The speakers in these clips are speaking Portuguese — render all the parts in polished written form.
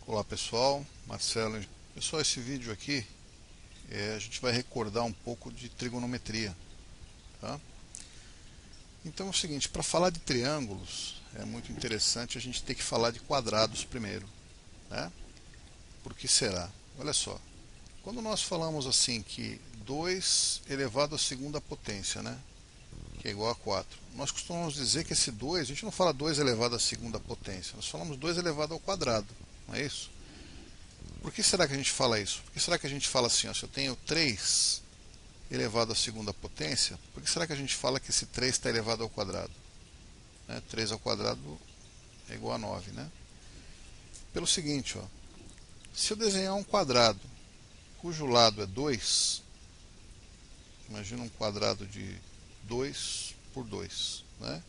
Olá pessoal, Marcelo. Pessoal, esse vídeo aqui a gente vai recordar um pouco de trigonometria, tá? Então é o seguinte, para falar de triângulos é muito interessante a gente ter que falar de quadrados primeiro, né? Por que será? Olha só, quando nós falamos assim que 2 elevado à segunda potência, né? Que é igual a 4, nós costumamos dizer que esse 2, a gente não fala 2 elevado à segunda potência, nós falamos 2 elevado ao quadrado, não é isso? Por que será que a gente fala isso? Por que será que a gente fala assim, ó, se eu tenho 3 elevado à segunda potência, por que será que a gente fala que esse 3 está elevado ao quadrado? 3 ao quadrado é igual a 9, né? Pelo seguinte, ó, se eu desenhar um quadrado cujo lado é 2, imagina um quadrado de 2 por 2, né?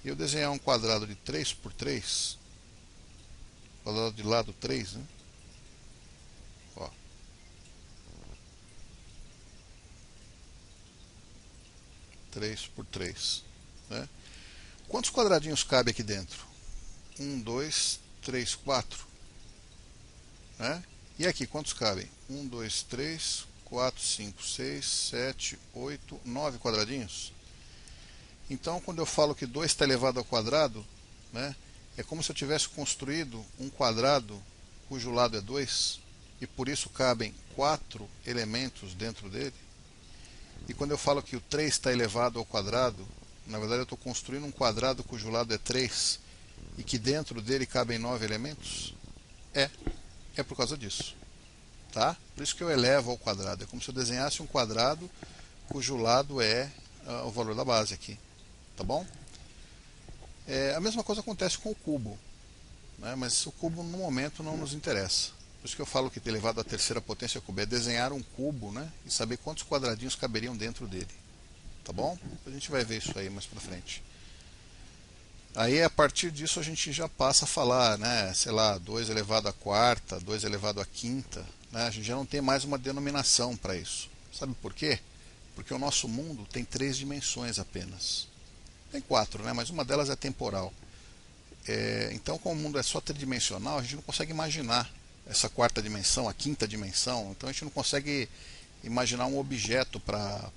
E eu desenhar um quadrado de 3 por 3, quadrado de lado 3, né? Ó, 3 por 3, né? Quantos quadradinhos cabe aqui dentro? 1, 2, 3, 4, né? E aqui, quantos cabem? 1, 2, 3, 4, 5, 6, 7, 8, 9 quadradinhos. Então, quando eu falo que 2 está elevado ao quadrado, né, é como se eu tivesse construído um quadrado cujo lado é 2, e por isso cabem 4 elementos dentro dele. E quando eu falo que o 3 está elevado ao quadrado, na verdade eu estou construindo um quadrado cujo lado é 3 e que dentro dele cabem 9 elementos. É por causa disso, tá? Por isso que eu elevo ao quadrado. É como se eu desenhasse um quadrado cujo lado é o valor da base aqui, tá bom? A mesma coisa acontece com o cubo, né? Mas o cubo no momento não nos interessa. Por isso que eu falo que ter elevado à terceira potência ao cubo é desenhar um cubo, né? E saber quantos quadradinhos caberiam dentro dele, tá bom? A gente vai ver isso aí mais pra frente. Aí a partir disso a gente já passa a falar, né, sei lá, 2 elevado à quarta, 2 elevado à quinta, né? A gente já não tem mais uma denominação para isso. Sabe por quê? Porque o nosso mundo tem 3 dimensões apenas. Tem 4, né, mas uma delas é temporal. Então, como o mundo é só tridimensional, a gente não consegue imaginar essa quarta dimensão, a quinta dimensão. Então a gente não consegue imaginar um objeto para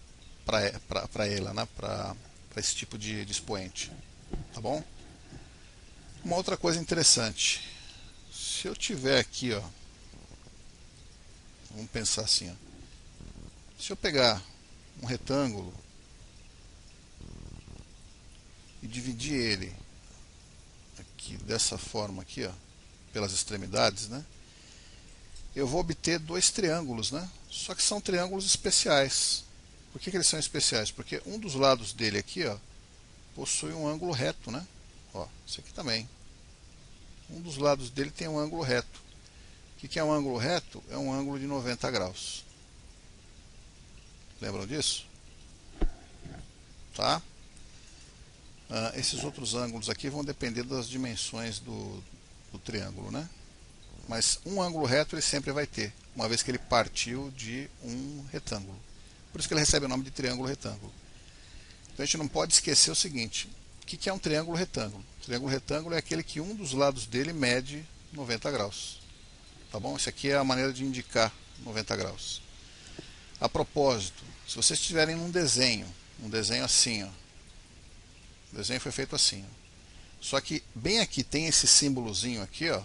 ela, né, para esse tipo de expoente. Tá bom? Uma outra coisa interessante. Se eu tiver aqui, ó, vamos pensar assim, ó, se eu pegar um retângulo e dividir ele aqui dessa forma aqui, ó, pelas extremidades, né? Eu vou obter 2 triângulos, né? Só que são triângulos especiais. Por que eles são especiais? Porque um dos lados dele aqui, ó, possui um ângulo reto, né? Ó, esse aqui também. Um dos lados dele tem um ângulo reto. O que é um ângulo reto? É um ângulo de 90 graus. Lembram disso? Tá? Esses outros ângulos aqui vão depender das dimensões do triângulo, né? Mas um ângulo reto ele sempre vai ter, uma vez que ele partiu de um retângulo. Por isso que ele recebe o nome de triângulo retângulo. Então a gente não pode esquecer o seguinte: o que é um triângulo retângulo? Triângulo retângulo é aquele que um dos lados dele mede 90 graus. Tá bom? Essa aqui é a maneira de indicar 90 graus. A propósito, se vocês estiverem num desenho, um desenho assim, ó, o desenho foi feito assim, ó, só que bem aqui tem esse símbolozinho aqui, ó,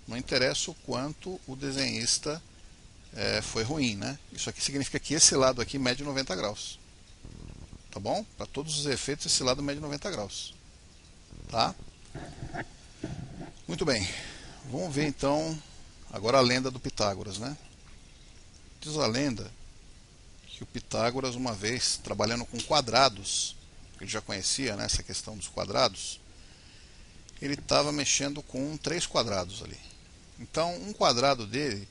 não interessa o quanto o desenhista foi ruim, né? Isso aqui significa que esse lado aqui mede 90 graus. Tá bom? Para todos os efeitos, esse lado mede 90 graus. Tá? Muito bem. Vamos ver então agora a lenda do Pitágoras, né? Diz a lenda que o Pitágoras, uma vez trabalhando com quadrados, ele já conhecia, né, essa questão dos quadrados, ele estava mexendo com 3 quadrados ali. Então, um quadrado dele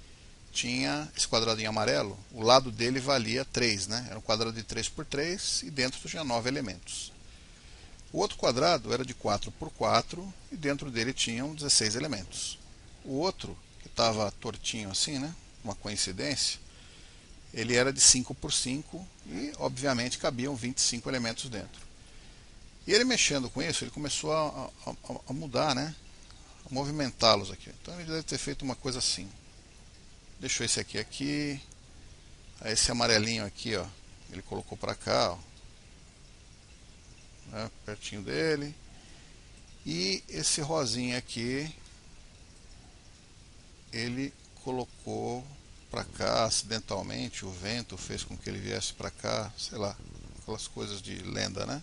tinha, esse quadrado em amarelo, o lado dele valia 3, né? Era um quadrado de 3 por 3 e dentro tinha 9 elementos. O outro quadrado era de 4 por 4 e dentro dele tinham 16 elementos. O outro, que estava tortinho assim, né? Uma coincidência, ele era de 5 por 5 e, obviamente, cabiam 25 elementos dentro. E ele mexendo com isso, ele começou a mudar, né? movimentá-los aqui. Então ele deve ter feito uma coisa assim. Deixou esse aqui aqui. Aí esse amarelinho aqui, ó, ele colocou para cá, ó, né, pertinho dele. E esse rosinha aqui, ele colocou para cá acidentalmente. O vento fez com que ele viesse para cá, sei lá, aquelas coisas de lenda, né?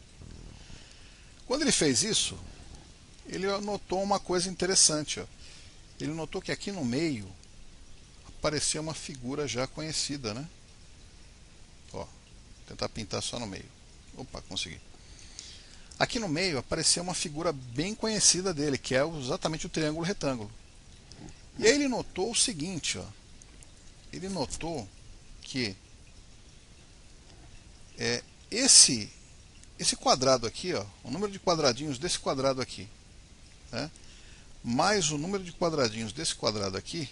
Quando ele fez isso, ele notou uma coisa interessante, ó. Ele notou que aqui no meio aparecia uma figura já conhecida, né? Ó, vou tentar pintar só no meio. Opa, consegui. Aqui no meio aparecia uma figura bem conhecida dele, que é exatamente o triângulo retângulo. E aí ele notou o seguinte, ó. Ele notou que esse quadrado aqui, ó, o número de quadradinhos desse quadrado aqui, né, mais o número de quadradinhos desse quadrado aqui,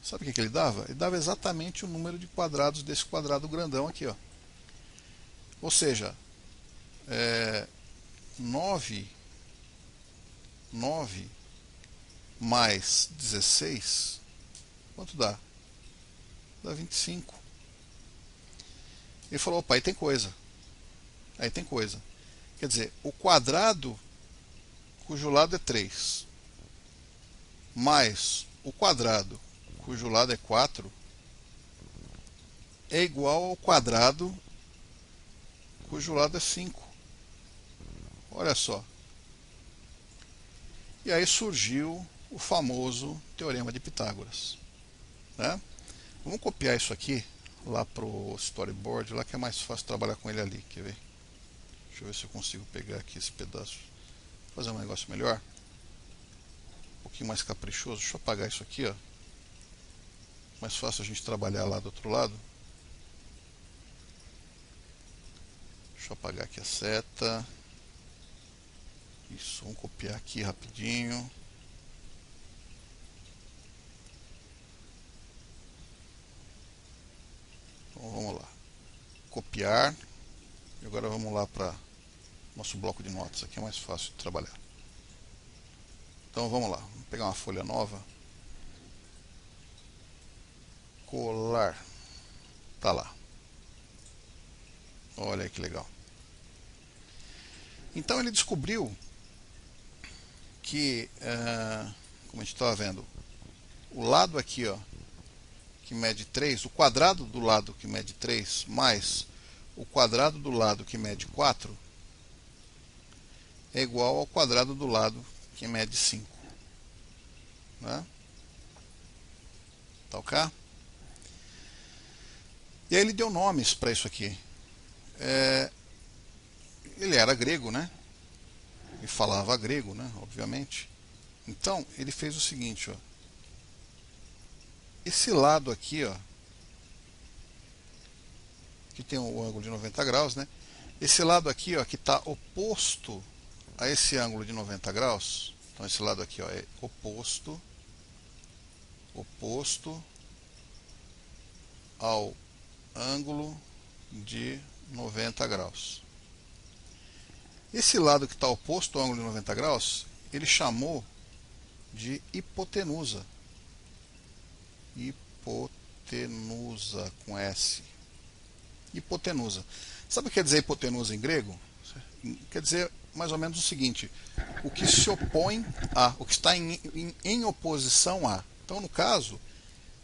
sabe o que ele dava? Ele dava exatamente o número de quadrados desse quadrado grandão aqui, ó. Ou seja, 9 mais 16, quanto dá? Dá 25. Ele falou, opa, aí tem coisa. Aí tem coisa. Quer dizer, o quadrado cujo lado é 3, mais o quadrado cujo lado é 4, é igual ao quadrado cujo lado é 5. Olha só. E aí surgiu o famoso Teorema de Pitágoras, né? Vamos copiar isso aqui lá para o storyboard, lá que é mais fácil trabalhar com ele ali. Quer ver? Deixa eu ver se eu consigo pegar aqui esse pedaço. Fazer um negócio melhor. Um pouquinho mais caprichoso. Deixa eu apagar isso aqui, ó. Mais fácil a gente trabalhar lá do outro lado. Deixa eu apagar aqui a seta. Isso, vamos copiar aqui rapidinho. Então vamos lá. Copiar. E agora vamos lá para nosso bloco de notas. Aqui é mais fácil de trabalhar. Então vamos lá. Vamos pegar uma folha nova. Colar. Tá lá. Olha aí que legal. Então ele descobriu que, como a gente estava vendo, o lado aqui, ó, que mede 3, o quadrado do lado que mede 3 mais o quadrado do lado que mede 4 é igual ao quadrado do lado que mede 5. Né? Tá ok? E aí ele deu nomes para isso aqui. Ele era grego, né? Ele falava grego, né? Obviamente. Então ele fez o seguinte, ó. Esse lado aqui, ó, que tem o ângulo de 90 graus, né? Esse lado aqui, ó, que está oposto a esse ângulo de 90 graus. Então esse lado aqui, ó, é oposto ao ângulo de 90 graus. Esse lado que está oposto ao ângulo de 90 graus, ele chamou de hipotenusa. Hipotenusa com S. Hipotenusa. Sabe o que quer dizer hipotenusa em grego? Quer dizer mais ou menos o seguinte: o que se opõe a, o que está em oposição a. Então, no caso,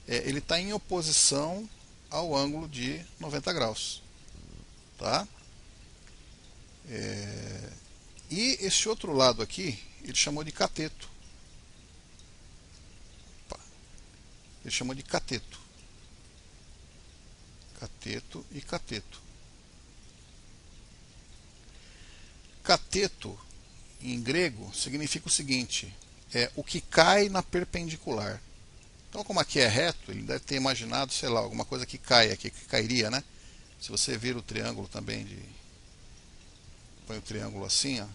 ele está em oposição ao ângulo de 90 graus. Tá? E esse outro lado aqui, ele chamou de cateto. Ele chamou de cateto. Cateto e cateto. Cateto, em grego, significa o seguinte: é o que cai na perpendicular. Então, como aqui é reto, ele deve ter imaginado, sei lá, alguma coisa que cai aqui, que cairia, né? Se você vir o triângulo também, põe o triângulo assim, ó,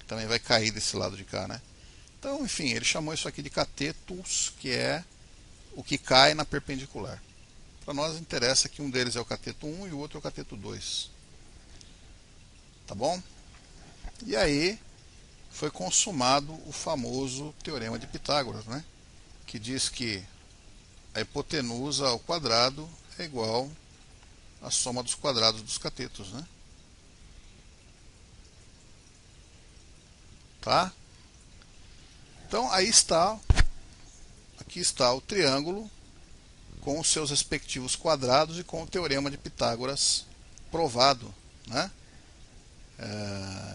também vai cair desse lado de cá, né? Então, enfim, ele chamou isso aqui de catetus, que é o que cai na perpendicular. Para nós interessa que um deles é o cateto 1 e o outro é o cateto 2. Tá bom? E aí foi consumado o famoso Teorema de Pitágoras, né? Que diz que a hipotenusa ao quadrado é igual à soma dos quadrados dos catetos, né? Tá? Então aí está, aqui está o triângulo com os seus respectivos quadrados e com o Teorema de Pitágoras provado, né?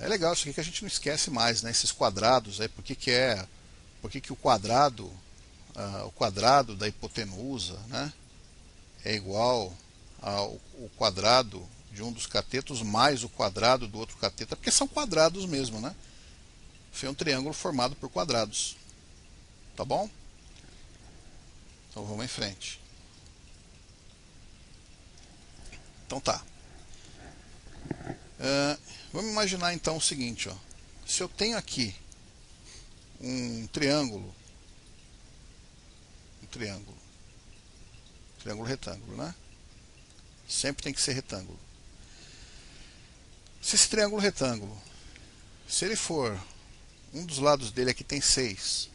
É legal isso aqui que a gente não esquece mais, né? Esses quadrados aí, por que o quadrado da hipotenusa, né, é igual ao quadrado de um dos catetos mais o quadrado do outro cateto, porque são quadrados mesmo, né? Foi um triângulo formado por quadrados. Tá bom? Então vamos em frente. Então tá. Vamos imaginar então o seguinte, ó. Se eu tenho aqui um triângulo retângulo, né? Sempre tem que ser retângulo. Se esse triângulo retângulo, se ele for, um dos lados dele aqui tem 6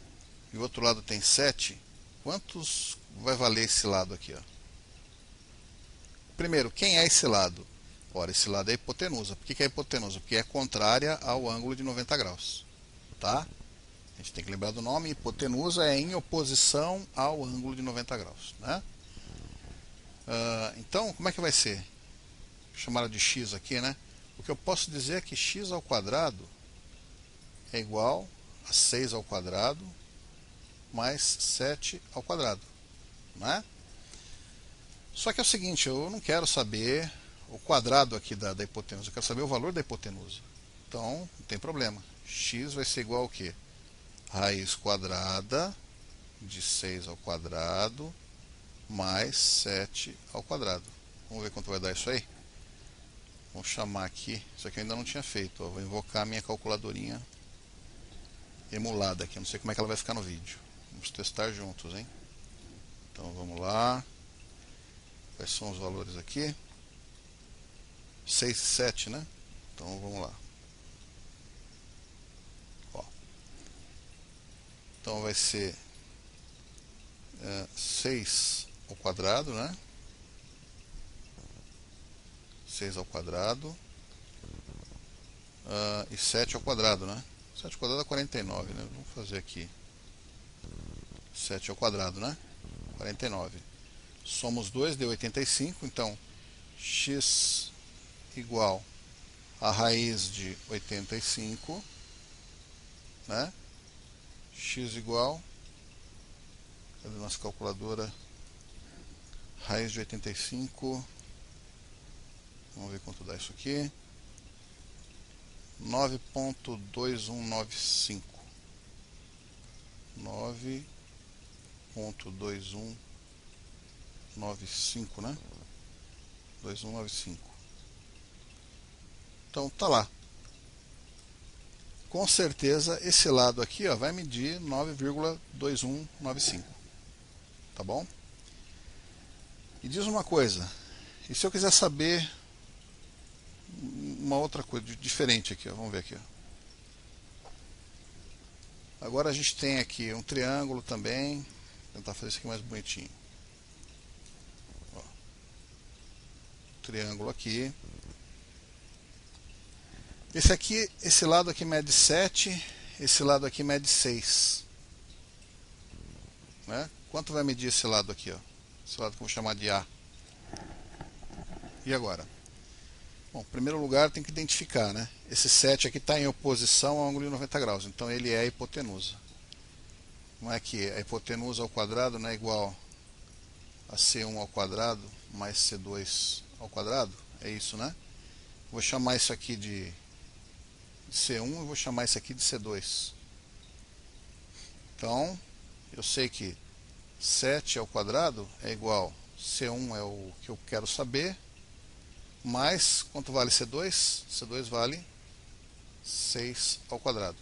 e o outro lado tem 7, quantos vai valer esse lado aqui, ó? Primeiro, quem é esse lado? Ora, esse lado é a hipotenusa. Por que é a hipotenusa? Porque é contrária ao ângulo de 90 graus. Tá? A gente tem que lembrar do nome. Hipotenusa é em oposição ao ângulo de 90 graus. Né? Então, como é que vai ser? Vou chamar ela de x aqui, né? O que eu posso dizer é que x ao quadrado é igual a 6 ao quadrado mais 7 ao quadrado. Né? Só que é o seguinte, eu não quero saber o quadrado aqui da hipotenusa, eu quero saber o valor da hipotenusa. Então, não tem problema. X vai ser igual ao quê? Raiz quadrada de 6 ao quadrado mais 7 ao quadrado. Vamos ver quanto vai dar isso aí? Vou chamar aqui, isso aqui eu ainda não tinha feito, ó. Vou invocar a minha calculadorinha emulada aqui, não sei como é que ela vai ficar no vídeo. Vamos testar juntos, hein? Então vamos lá. Quais são os valores aqui? 6 e 7, né? Então vamos lá. Ó. Então vai ser 6 ao quadrado, né? 6 ao quadrado e 7 ao quadrado, né? 7 ao quadrado é 49, né? Vamos fazer aqui 7 ao quadrado, né? 49. Somos 2, deu 85, então x igual a raiz de 85, né? X igual, cadê a nossa calculadora? Raiz de 85, vamos ver quanto dá isso aqui. 9.2195. 9.2195, né? 2195. Então tá lá. Com certeza esse lado aqui, ó, vai medir 9,2195. Tá bom? E diz uma coisa. E se eu quiser saber uma outra coisa diferente aqui, ó, vamos ver aqui, ó. Agora a gente tem aqui um triângulo também. Vou tentar fazer isso aqui mais bonitinho. Ó. Triângulo aqui. Esse lado aqui mede 7, esse lado aqui mede 6. Né? Quanto vai medir esse lado aqui, ó? Esse lado que eu vou chamar de A. E agora? Bom, em primeiro lugar tem que identificar, né? Esse 7 aqui está em oposição ao ângulo de 90 graus, então ele é a hipotenusa. Não é que a hipotenusa ao quadrado não é igual a C1 ao quadrado mais C2 ao quadrado? É isso, né? Vou chamar isso aqui de C1 e vou chamar isso aqui de C2. Então, eu sei que 7 ao quadrado é igual, C1 é o que eu quero saber, mais, quanto vale C2? C2 vale 6 ao quadrado.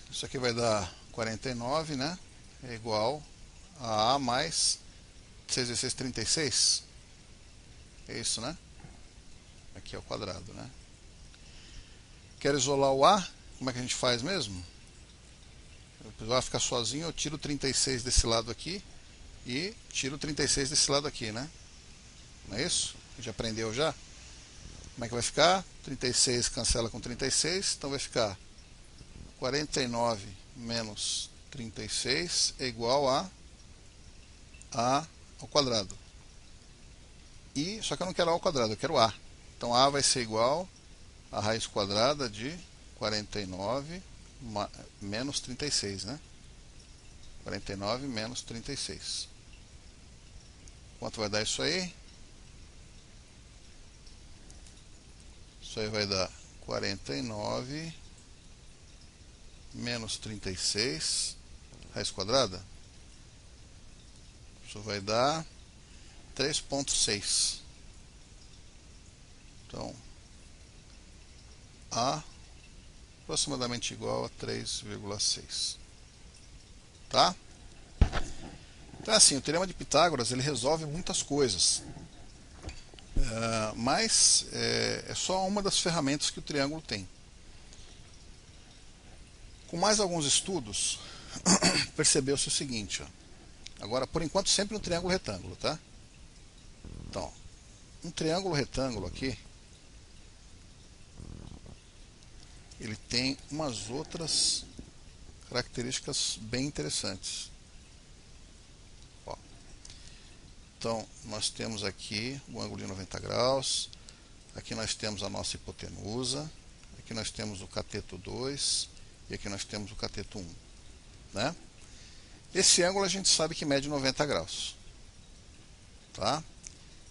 Isso aqui vai dar 49, né? É igual a A mais 6 vezes 6, 36. É isso, né? Aqui é o quadrado, né? Quero isolar o A, como é que a gente faz mesmo? Vai ficar sozinho, eu tiro 36 desse lado aqui e tiro 36 desse lado aqui, né? Não é isso? Já aprendeu já? Como é que vai ficar? 36 cancela com 36, então vai ficar 49 menos 36 é igual a ao quadrado. Só que eu não quero A ao quadrado, eu quero A. Então A vai ser igual a raiz quadrada de 49 menos 36, né? 49 menos 36. Quanto vai dar isso aí? Isso aí vai dar 49 menos 36, raiz quadrada. Isso vai dar 3,6. Então, A aproximadamente igual a 3,6. Tá? Então é assim, o Teorema de Pitágoras ele resolve muitas coisas. Mas é só uma das ferramentas que o triângulo tem. Com mais alguns estudos, percebeu-se o seguinte, ó. Agora, por enquanto, sempre no triângulo retângulo, tá? Então, um triângulo retângulo aqui, ele tem umas outras características bem interessantes. Ó. Então, nós temos aqui o ângulo de 90 graus, aqui nós temos a nossa hipotenusa, aqui nós temos o cateto 2 e aqui nós temos o cateto 1, né? Esse ângulo a gente sabe que mede 90 graus. Tá?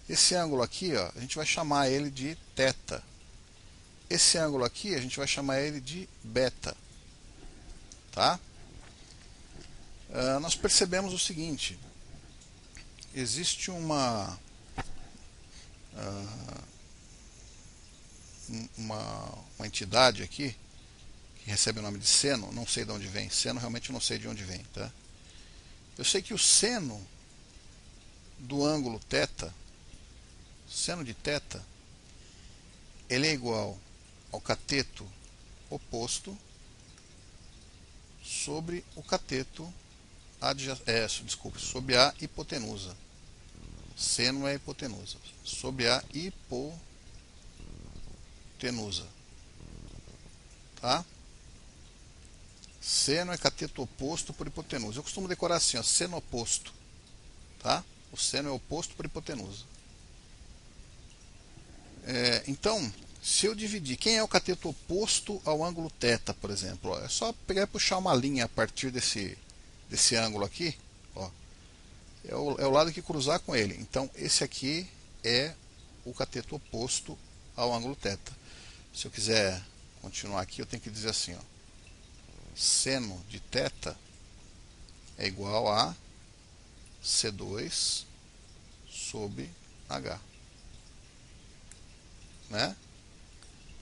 Esse ângulo aqui, ó, a gente vai chamar ele de θ. Esse ângulo aqui a gente vai chamar ele de beta. Tá? Nós percebemos o seguinte. Existe uma entidade aqui que recebe o nome de seno. Não sei de onde vem. Seno realmente não sei de onde vem. Tá? Eu sei que o seno do ângulo θ, seno de θ, ele é igual ao cateto oposto sobre o cateto sobre a hipotenusa. Seno é hipotenusa. Sobre a hipotenusa. Tá? Seno é cateto oposto por hipotenusa. Eu costumo decorar assim, ó, seno oposto. Tá? O seno é oposto por hipotenusa. Então, se eu dividir, quem é o cateto oposto ao ângulo θ, por exemplo? Ó, é só pegar e puxar uma linha a partir desse ângulo aqui. Ó, é o lado que cruzar com ele. Então, esse aqui é o cateto oposto ao ângulo θ. Se eu quiser continuar aqui, eu tenho que dizer assim, ó, seno de θ é igual a C2 sobre H. Né?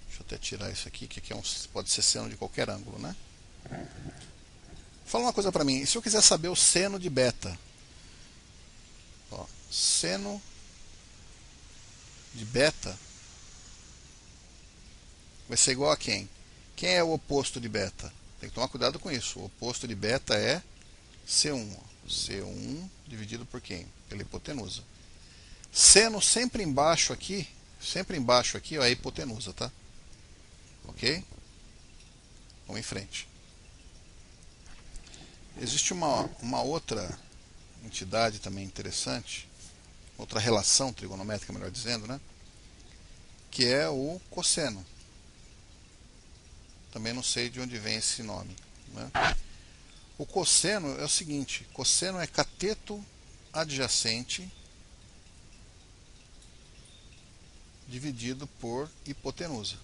Deixa eu até tirar isso aqui, que aqui pode ser seno de qualquer ângulo, né? Fala uma coisa para mim, e se eu quiser saber o seno de beta? Ó, seno de beta vai ser igual a quem? Quem é o oposto de beta? Tem que tomar cuidado com isso. O oposto de beta é C1. C1 dividido por quem? Pela hipotenusa. Seno sempre embaixo aqui, ó, é a hipotenusa, tá? Ok? Vamos em frente. Existe uma outra entidade também interessante, outra relação trigonométrica, melhor dizendo, né? Que é o cosseno. Também não sei de onde vem esse nome, né? O cosseno é o seguinte, cosseno é cateto adjacente dividido por hipotenusa.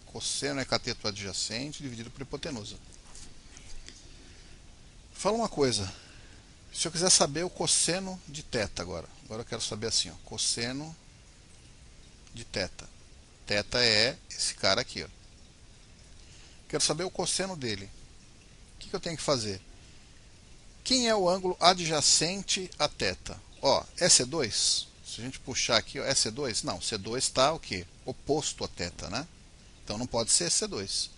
Cosseno é cateto adjacente dividido por hipotenusa. Fala uma coisa, se eu quiser saber o cosseno de θ agora eu quero saber assim, ó, cosseno de θ. Θ é esse cara aqui, ó. Quero saber o cosseno dele. O que eu tenho que fazer? Quem é o ângulo adjacente a θ? Ó, é C2? Se a gente puxar aqui, ó, é C2? Não, C2 está o quê? Oposto a θ, né? Então não pode ser C2.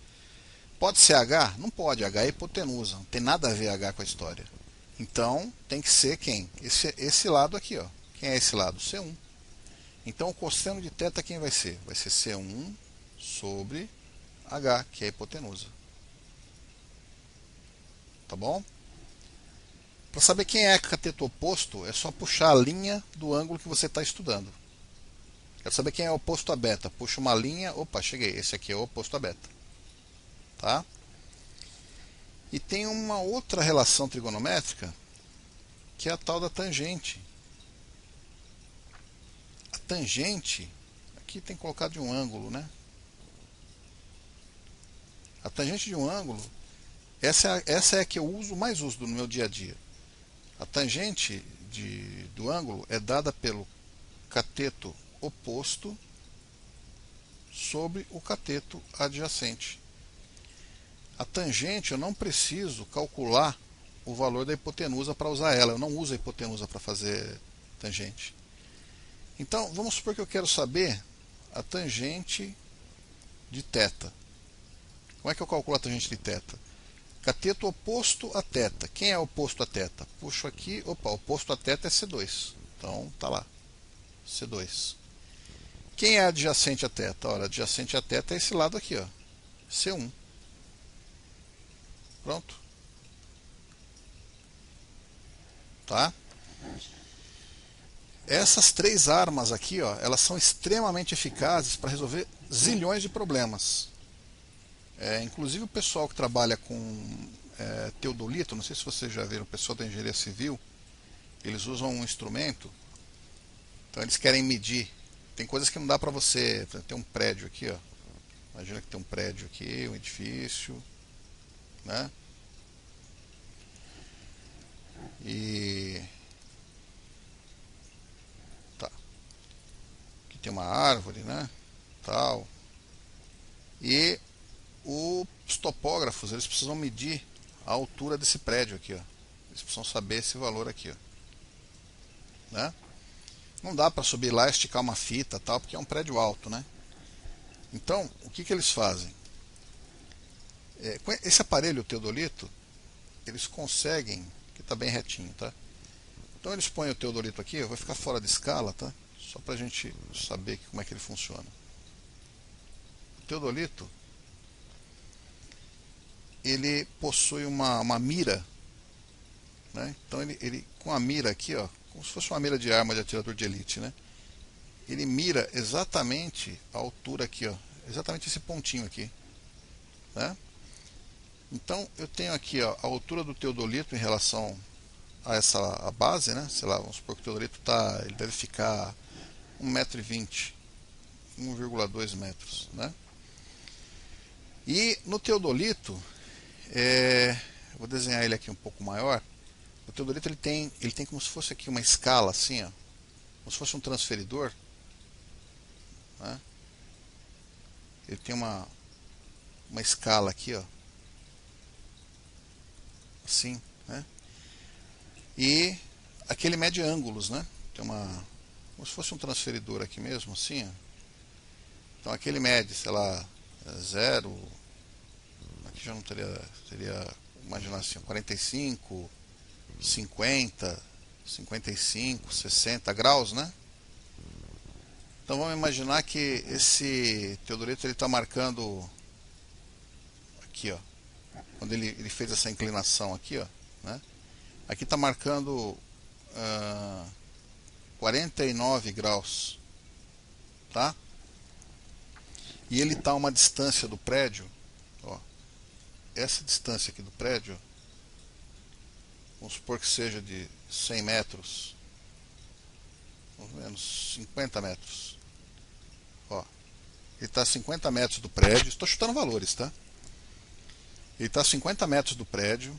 Pode ser H? Não pode, H é hipotenusa, não tem nada a ver H com a história. Então tem que ser quem? Esse lado aqui, ó. Quem é esse lado? C1. Então o cosseno de θ quem vai ser? Vai ser C1 sobre H, que é a hipotenusa. Tá bom? Para saber quem é cateto oposto, é só puxar a linha do ângulo que você está estudando. Quero saber quem é oposto a beta. Puxa uma linha, opa, cheguei. Esse aqui é o oposto a beta. Tá? E tem uma outra relação trigonométrica, que é a tal da tangente. A tangente, aqui tem colocado de um ângulo, né? A tangente de um ângulo, essa é a que eu mais uso no meu dia a dia. A tangente do ângulo é dada pelo cateto oposto sobre o cateto adjacente. A tangente eu não preciso calcular o valor da hipotenusa para usar ela. Eu não uso a hipotenusa para fazer tangente. Então, vamos supor que eu quero saber a tangente de θ. Como é que eu calculo a tangente de θ? Cateto oposto a θ. Quem é oposto a θ? Puxo aqui, opa, oposto a θ é C2. Então, tá lá, C2. Quem é adjacente a θ? Ora, adjacente a θ é esse lado aqui, ó, C1. Pronto. Tá? Essas três armas aqui, ó, elas são extremamente eficazes para resolver zilhões de problemas. Inclusive o pessoal que trabalha com teodolito, não sei se vocês já viram, o pessoal da engenharia civil, eles usam um instrumento, então eles querem medir. Tem coisas que não dá para você. Tem um prédio aqui, ó. Imagina que tem um prédio aqui, um edifício, né? E tá. Aqui tem uma árvore, né? Tal. E os topógrafos, eles precisam medir a altura desse prédio aqui, ó. Eles precisam saber esse valor aqui, ó. Né? Não dá para subir lá e esticar uma fita, tal, porque é um prédio alto, né? Então, o que eles fazem? Com esse aparelho teodolito, eles conseguem, que está bem retinho, tá? Então eles põem o teodolito aqui, vai ficar fora de escala, tá? Só para a gente saber como é que ele funciona. O teodolito, ele possui uma mira, né? Então ele com a mira aqui, ó, como se fosse uma mira de arma de atirador de elite, né? Ele mira exatamente a altura aqui, ó, exatamente esse pontinho aqui, né? Então eu tenho aqui, ó, a altura do teodolito em relação a a base, né? Sei lá, vamos supor que o teodolito ele deve ficar 1,20 m, 1,2 metros, né? E no teodolito, vou desenhar ele aqui um pouco maior. O teodolito ele tem como se fosse aqui uma escala assim, ó, como se fosse um transferidor, né? Ele tem uma escala aqui, ó, assim, né? E aqui ele mede ângulos, né? Tem como se fosse um transferidor aqui mesmo, assim, ó. Então aqui ele mede, sei lá, 0, aqui já não teria, imaginar assim, 45, 50, 55, 60 graus, né? Então vamos imaginar que esse teodolito ele está marcando aqui, ó, quando ele fez essa inclinação aqui, ó, né? Aqui está marcando 49 graus, tá? E ele está a uma distância do prédio, ó, essa distância aqui do prédio, vamos supor que seja de 100 metros, mais ou menos 50 metros. Ó, ele está a 50 metros do prédio, estou chutando valores, tá? Ele está a 50 metros do prédio,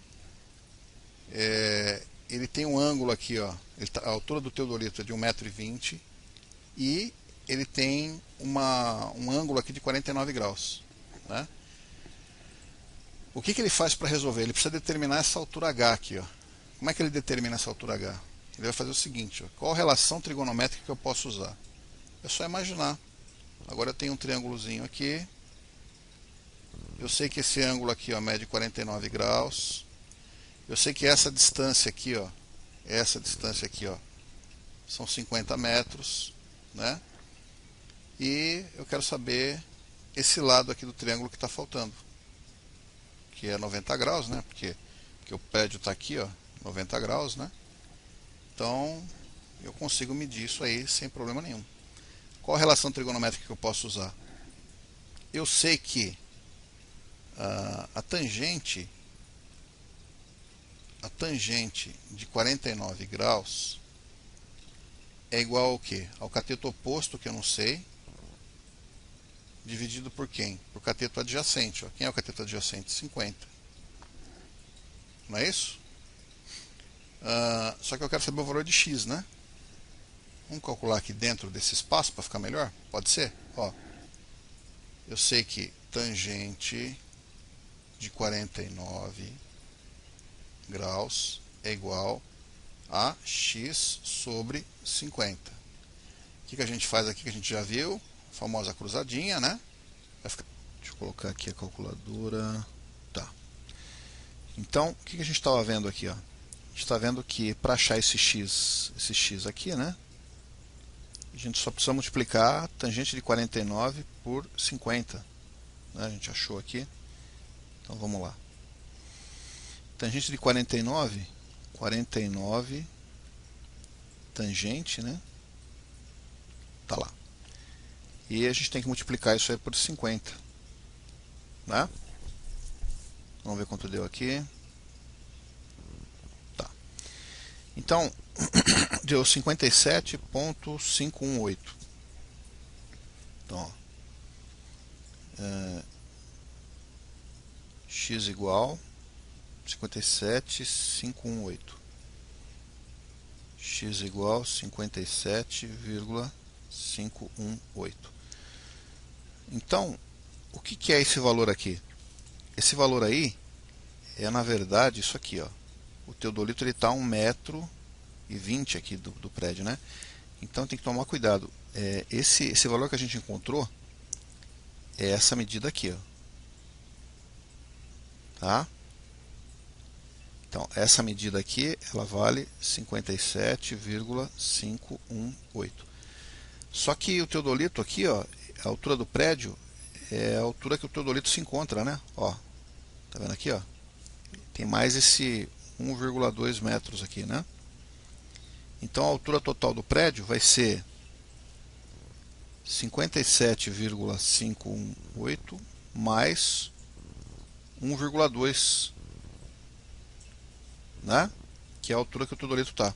ele tem um ângulo aqui, ó, a altura do teodolito é de 1,20 m e ele tem um ângulo aqui de 49 graus, né? O que ele faz para resolver? Ele precisa determinar essa altura H aqui, ó. Como é que ele determina essa altura H? ele vai fazer o seguinte, ó, qual relação trigonométrica que eu posso usar? É só imaginar. Agora eu tenho um triângulozinho aqui. Eu sei que esse ângulo aqui, ó, mede 49 graus. Eu sei que essa distância aqui, ó, são 50 metros, né? E eu quero saber esse lado aqui do triângulo que está faltando, que é 90 graus, né? Porque o prédio está aqui, ó, 90 graus, né? Então eu consigo medir isso aí sem problema nenhum. Qual a relação trigonométrica que eu posso usar? Eu sei que a tangente de 49 graus é igual ao quê? Ao cateto oposto, que eu não sei, dividido por quem? Por cateto adjacente. Ó. Quem é o cateto adjacente? 50. Não é isso? Só que eu quero saber o valor de x, né? Vamos calcular aqui dentro desse espaço para ficar melhor? Pode ser? Ó, eu sei que tangente de 49 graus é igual a x sobre 50. O que a gente faz aqui que a gente já viu? A famosa cruzadinha, né? Deixa eu colocar aqui a calculadora. Tá. Então, o que a gente estava vendo aqui? Ó? A gente está vendo que para achar esse x aqui, né? A gente só precisa multiplicar a tangente de 49 por 50. Né? A gente achou aqui. Então vamos lá. Tangente de 49 tangente, né? Tá lá. E a gente tem que multiplicar isso aí por 50. Né? Vamos ver quanto deu aqui. Tá. Então, deu 57,518. Então, ó, x igual 57,518. X igual 57,518. Então, o que é esse valor aqui? Esse valor aí é, na verdade, isso aqui, ó. O teodolito está a 1,20 m aqui do prédio, né? Então tem que tomar cuidado. Esse valor que a gente encontrou é essa medida aqui, ó. Tá? Então, essa medida aqui, ela vale 57,518. Só que o teodolito aqui, ó, a altura do prédio é a altura que o teodolito se encontra, né? Ó, tá vendo aqui, ó? Tem mais esse 1,2 metros aqui, né? Então, a altura total do prédio vai ser 57,518 mais 1,2, né? Que é a altura que o teodolito está.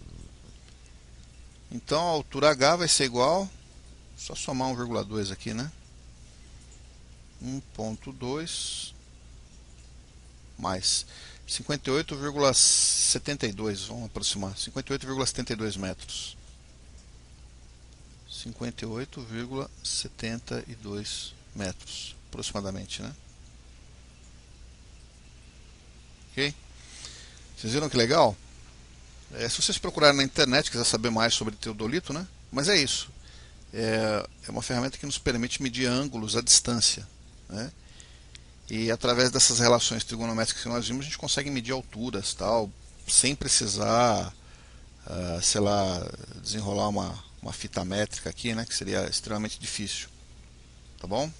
Então a altura H vai ser igual, só somar 1,2 aqui, né? 1,2 mais 58,72, vamos aproximar, 58,72 metros. 58,72 metros, aproximadamente, né? Ok? Vocês viram que legal? Se vocês procurarem na internet, quiser saber mais sobre teodolito, né? Mas é isso. É uma ferramenta que nos permite medir ângulos à distância, né? E através dessas relações trigonométricas que nós vimos, a gente consegue medir alturas, tal, sem precisar, sei lá, desenrolar uma fita métrica aqui, né? Que seria extremamente difícil. Tá bom?